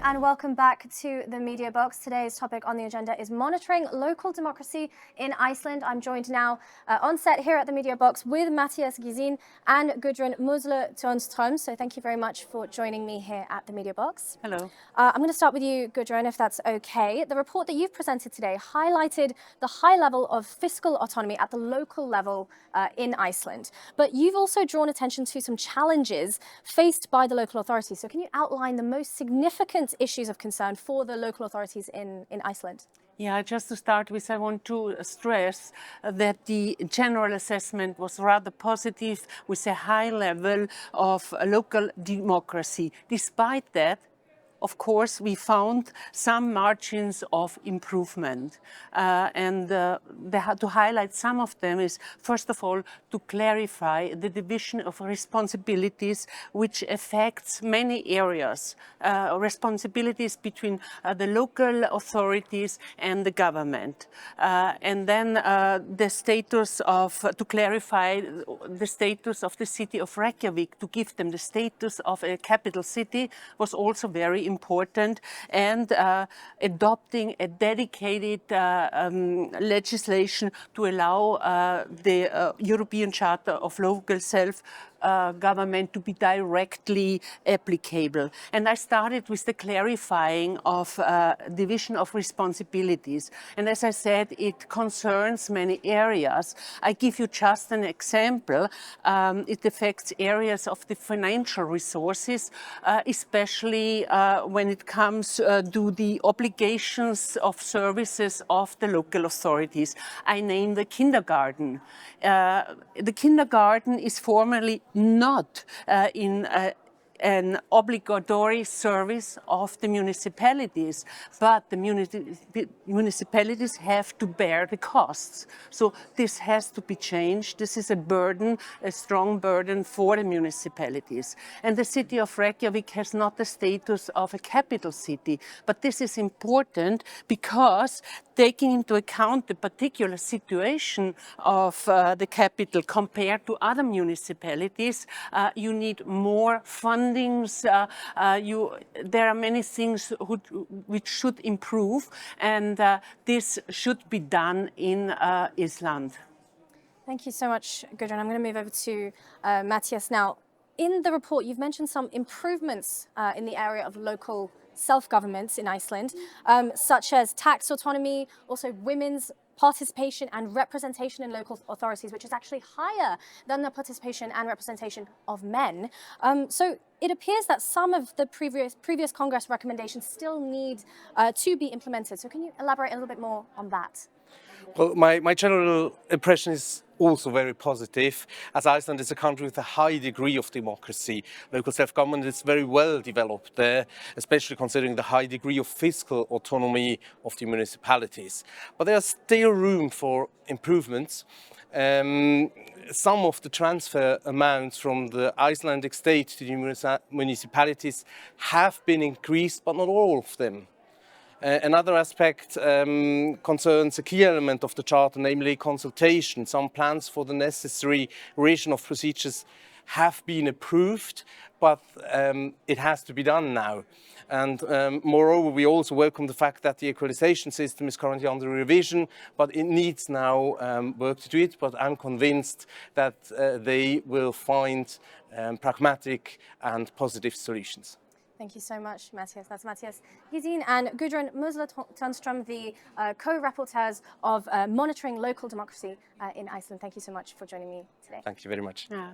and welcome back to the Media Box. Today's topic on the agenda is monitoring local democracy in Iceland. I'm joined now on set here at the Media Box with Matthias Gysin and Gudrun Mosler-Törnström. So thank you very much for joining me here at the Media Box. Hello. I'm going to start with you, Gudrun, if that's okay. The report that you've presented today highlighted the high level of fiscal autonomy at the local level in Iceland. But you've also drawn attention to some challenges faced by the local authorities. So can you outline the most significant issues of concern for the local authorities in Iceland? Yeah, just to start with, I want to stress that the general assessment was rather positive with a high level of local democracy. Despite that, of course, we found some margins of improvement. To highlight some of them is, first of all, to clarify the division of responsibilities which affects many areas, responsibilities between the local authorities and the government. And then to clarify the status of the city of Reykjavik, to give them the status of a capital city was also very important, and adopting a dedicated legislation to allow the European Charter of Local Self-Government to be directly applicable. And I started with the clarifying of division of responsibilities. And as I said, it concerns many areas. I give you just an example. It affects areas of the financial resources, especially when it comes to the obligations of services of the local authorities. I name the kindergarten. The kindergarten is formally not in an obligatory service of the municipalities, but the municipalities have to bear the costs. So this has to be changed. This is a burden, a strong burden for the municipalities. And the city of Reykjavik has not the status of a capital city, but this is important because taking into account the particular situation of the capital compared to other municipalities, you need more fundings. There are many things which should improve, and this should be done in Iceland. Thank you so much, Gudrun. I'm going to move over to Matthias now. In the report, you've mentioned some improvements in the area of local self-governments in Iceland, such as tax autonomy, also women's participation and representation in local authorities, which is actually higher than the participation and representation of men. So it appears that some of the previous Congress recommendations still need to be implemented. So can you elaborate a little bit more on that? Well, my general impression is also very positive, as Iceland is a country with a high degree of democracy. Local self-government is very well developed there, especially considering the high degree of fiscal autonomy of the municipalities. But there's still room for improvements. Some of the transfer amounts from the Icelandic state to the municipalities have been increased, but not all of them. Another aspect concerns a key element of the Charter, namely consultation. Some plans for the necessary revision of procedures have been approved, but it has to be done now. And moreover, we also welcome the fact that the equalization system is currently under revision, but it needs now work to do it. But I'm convinced that they will find pragmatic and positive solutions. Thank you so much, Matthias. That's Matthias Gysin and Gudrun Mosler-Törnström, the co-rapporteurs of monitoring local democracy in Iceland. Thank you so much for joining me today. Thank you very much. Yeah.